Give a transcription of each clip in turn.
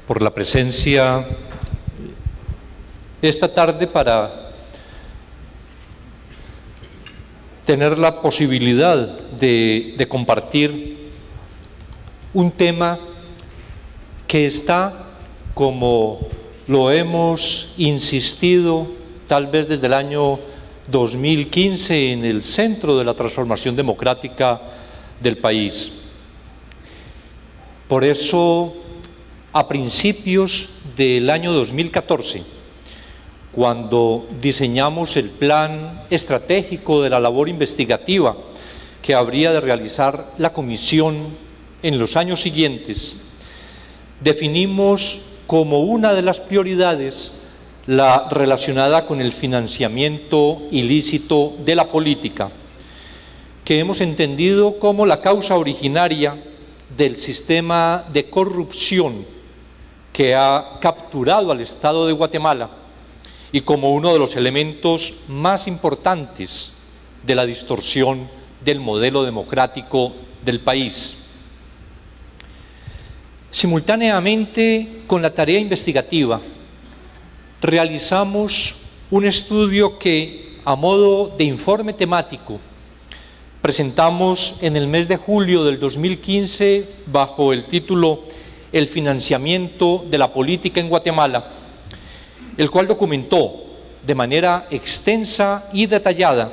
por la presencia esta tarde para tener la posibilidad de compartir un tema que está, como lo hemos insistido tal vez desde el año 2015, en el centro de la transformación democrática del país. Por eso, a principios del año 2014, cuando diseñamos el plan estratégico de la labor investigativa que habría de realizar la comisión en los años siguientes, definimos como una de las prioridades la relacionada con el financiamiento ilícito de la política, que hemos entendido como la causa originaria del sistema de corrupción que ha capturado al Estado de Guatemala y como uno de los elementos más importantes de la distorsión del modelo democrático del país. Simultáneamente con la tarea investigativa, realizamos un estudio que, a modo de informe temático, presentamos en el mes de julio del 2015 bajo el título El financiamiento de la política en Guatemala, el cual documentó de manera extensa y detallada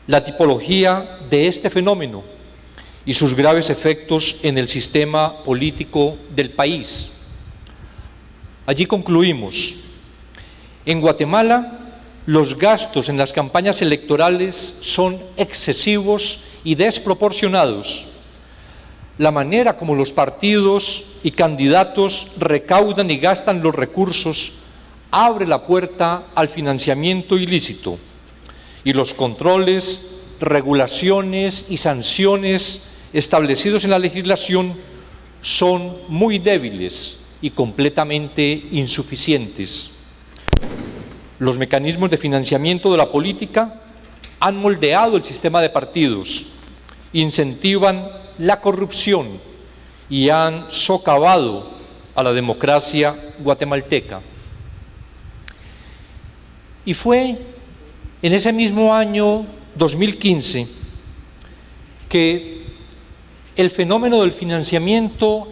la tipología de este fenómeno y sus graves efectos en el sistema político del país. Allí concluimos: en Guatemala, los gastos en las campañas electorales son excesivos y desproporcionados. La manera como los partidos y candidatos recaudan y gastan los recursos abre la puerta al financiamiento ilícito, y los controles, regulaciones y sanciones establecidos en la legislación son muy débiles y completamente insuficientes. Los mecanismos de financiamiento de la política han moldeado el sistema de partidos, incentivan la corrupción y han socavado a la democracia guatemalteca. Y fue en ese mismo año 2015 que el fenómeno del financiamiento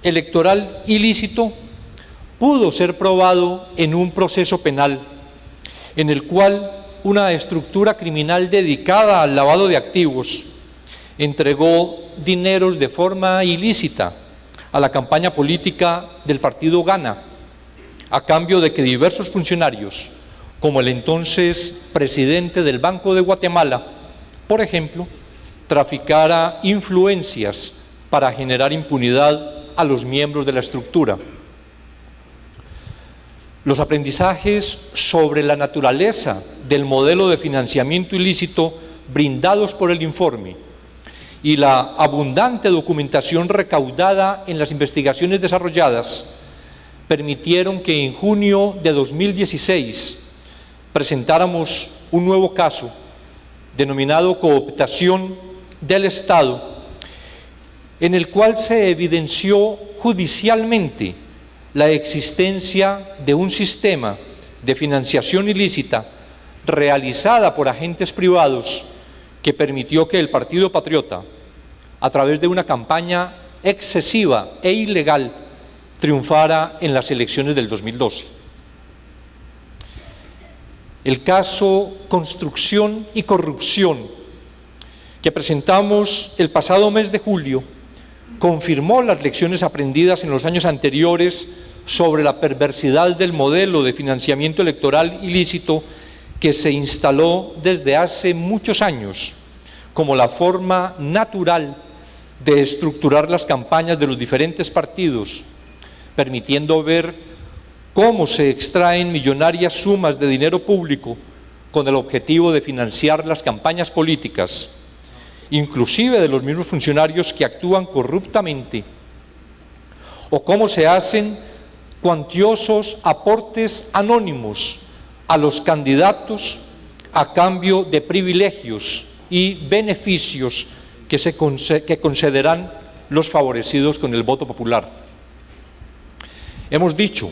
electoral ilícito pudo ser probado en un proceso penal, en el cual una estructura criminal dedicada al lavado de activos entregó dineros de forma ilícita a la campaña política del partido Gana, a cambio de que diversos funcionarios, como el entonces presidente del Banco de Guatemala, por ejemplo, traficara influencias para generar impunidad a los miembros de la estructura. Los aprendizajes sobre la naturaleza del modelo de financiamiento ilícito brindados por el informe y la abundante documentación recaudada en las investigaciones desarrolladas permitieron que en junio de 2016 presentáramos un nuevo caso denominado cooptación del Estado, en el cual se evidenció judicialmente la existencia de un sistema de financiación ilícita realizada por agentes privados que permitió que el Partido Patriota, a través de una campaña excesiva e ilegal, triunfara en las elecciones del 2012. El caso Construcción y Corrupción, que presentamos el pasado mes de julio, confirmó las lecciones aprendidas en los años anteriores sobre la perversidad del modelo de financiamiento electoral ilícito que se instaló desde hace muchos años como la forma natural de estructurar las campañas de los diferentes partidos, permitiendo ver cómo se extraen millonarias sumas de dinero público con el objetivo de financiar las campañas políticas, inclusive de los mismos funcionarios que actúan corruptamente, o cómo se hacen cuantiosos aportes anónimos a los candidatos a cambio de privilegios y beneficios que concederán los favorecidos con el voto popular. Hemos dicho,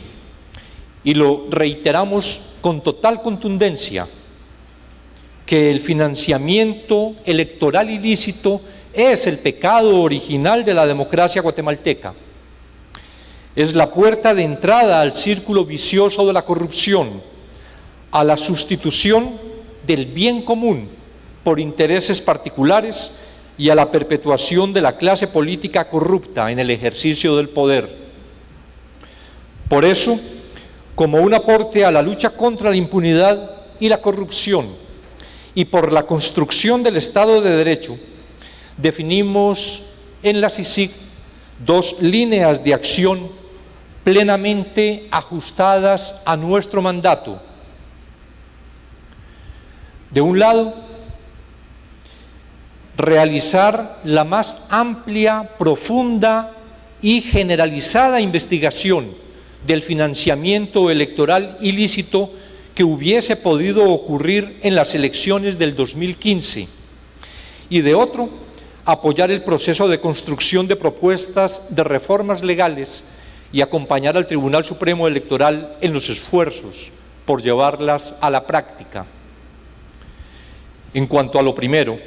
y lo reiteramos con total contundencia, que el financiamiento electoral ilícito es el pecado original de la democracia guatemalteca. Es la puerta de entrada al círculo vicioso de la corrupción, a la sustitución del bien común por intereses particulares y a la perpetuación de la clase política corrupta en el ejercicio del poder. Por eso, como un aporte a la lucha contra la impunidad y la corrupción y por la construcción del Estado de Derecho, definimos en la CICIG 2 líneas de acción plenamente ajustadas a nuestro mandato. De un lado, realizar la más amplia, profunda y generalizada investigación del financiamiento electoral ilícito que hubiese podido ocurrir en las elecciones del 2015. Y de otro, apoyar el proceso de construcción de propuestas de reformas legales y acompañar al Tribunal Supremo Electoral en los esfuerzos por llevarlas a la práctica. En cuanto a lo primero,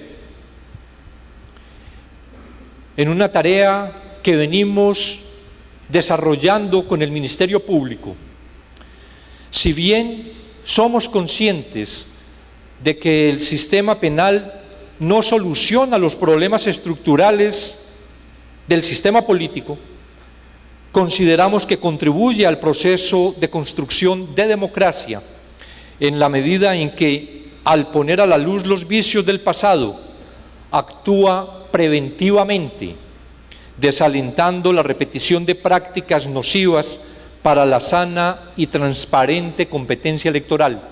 en una tarea que venimos desarrollando con el Ministerio Público, si bien somos conscientes de que el sistema penal no soluciona los problemas estructurales del sistema político, consideramos que contribuye al proceso de construcción de democracia en la medida en que, al poner a la luz los vicios del pasado, actúa preventivamente, desalentando la repetición de prácticas nocivas para la sana y transparente competencia electoral.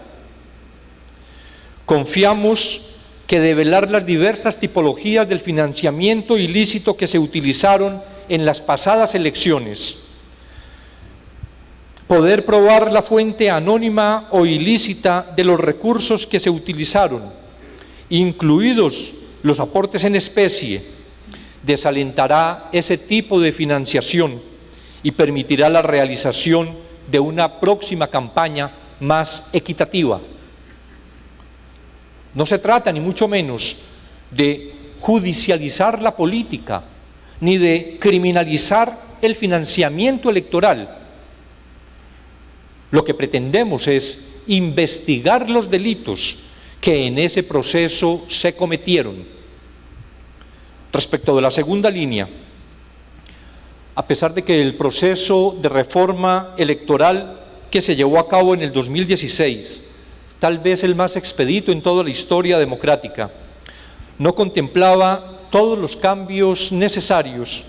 Confiamos que develar las diversas tipologías del financiamiento ilícito que se utilizaron en las pasadas elecciones, poder probar la fuente anónima o ilícita de los recursos que se utilizaron, incluidos los aportes en especie, desalentará ese tipo de financiación y permitirá la realización de una próxima campaña más equitativa. No se trata, ni mucho menos, de judicializar la política, ni de criminalizar el financiamiento electoral. Lo que pretendemos es investigar los delitos que en ese proceso se cometieron. Respecto de la segunda línea, a pesar de que el proceso de reforma electoral que se llevó a cabo en el 2016, tal vez el más expedito en toda la historia democrática, no contemplaba todos los cambios necesarios,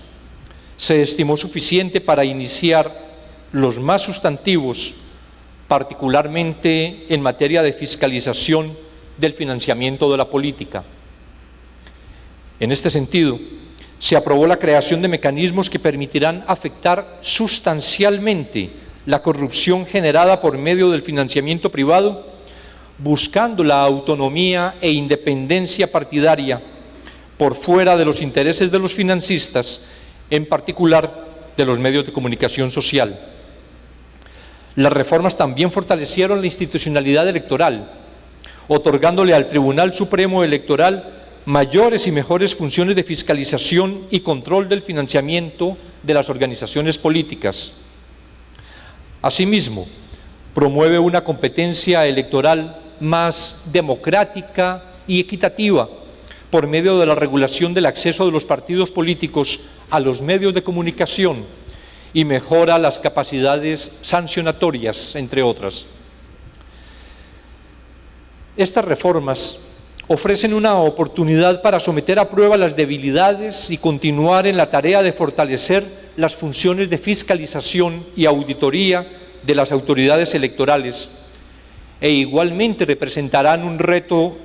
se estimó suficiente para iniciar los más sustantivos, particularmente en materia de fiscalización del financiamiento de la política. En este sentido, se aprobó la creación de mecanismos que permitirán afectar sustancialmente la corrupción generada por medio del financiamiento privado, buscando la autonomía e independencia partidaria por fuera de los intereses de los financistas, en particular de los medios de comunicación social. Las reformas también fortalecieron la institucionalidad electoral, otorgándole al Tribunal Supremo Electoral mayores y mejores funciones de fiscalización y control del financiamiento de las organizaciones políticas. Asimismo, promueve una competencia electoral más democrática y equitativa por medio de la regulación del acceso de los partidos políticos a los medios de comunicación y mejora las capacidades sancionatorias, entre otras. Estas reformas ofrecen una oportunidad para someter a prueba las debilidades y continuar en la tarea de fortalecer las funciones de fiscalización y auditoría de las autoridades electorales, e igualmente representarán un reto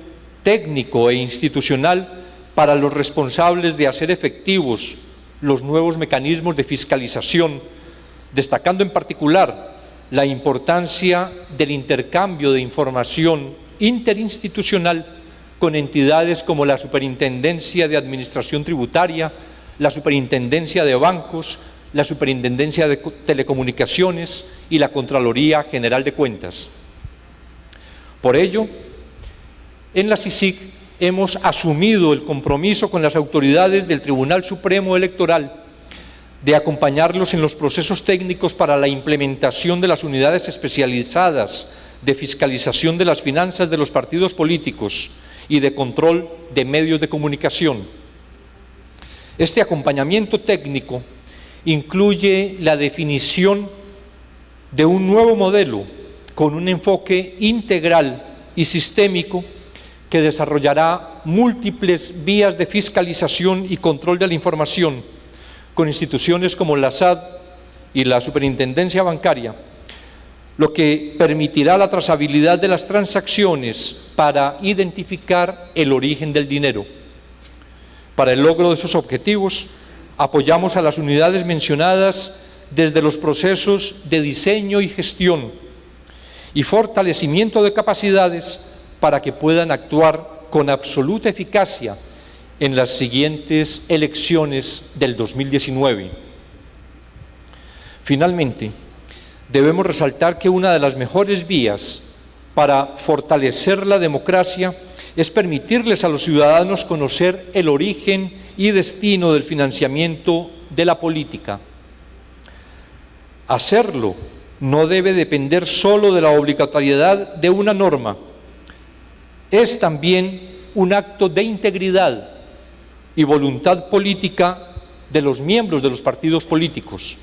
técnico e institucional para los responsables de hacer efectivos los nuevos mecanismos de fiscalización, destacando en particular la importancia del intercambio de información interinstitucional con entidades como la Superintendencia de Administración Tributaria, la Superintendencia de Bancos, la Superintendencia de Telecomunicaciones y la Contraloría General de Cuentas. Por ello, en la CICIG hemos asumido el compromiso con las autoridades del Tribunal Supremo Electoral de acompañarlos en los procesos técnicos para la implementación de las unidades especializadas de fiscalización de las finanzas de los partidos políticos y de control de medios de comunicación. Este acompañamiento técnico incluye la definición de un nuevo modelo con un enfoque integral y sistémico que desarrollará múltiples vías de fiscalización y control de la información con instituciones como la SAT y la Superintendencia Bancaria, lo que permitirá la trazabilidad de las transacciones para identificar el origen del dinero. Para el logro de esos objetivos, apoyamos a las unidades mencionadas desde los procesos de diseño y gestión y fortalecimiento de capacidades para que puedan actuar con absoluta eficacia en las siguientes elecciones del 2019. Finalmente, debemos resaltar que una de las mejores vías para fortalecer la democracia es permitirles a los ciudadanos conocer el origen y destino del financiamiento de la política. Hacerlo no debe depender solo de la obligatoriedad de una norma, es también un acto de integridad y voluntad política de los miembros de los partidos políticos.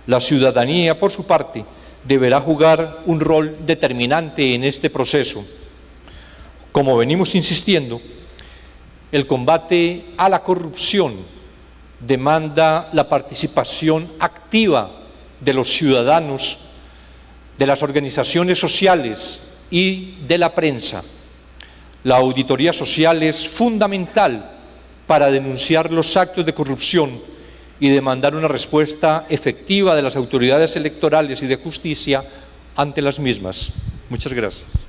La ciudadanía, por su parte, deberá jugar un rol determinante en este proceso. Como venimos insistiendo, el combate a la corrupción demanda la participación activa de los ciudadanos, de las organizaciones sociales y de la prensa. La auditoría social es fundamental para denunciar los actos de corrupción y demandar una respuesta efectiva de las autoridades electorales y de justicia ante las mismas. Muchas gracias.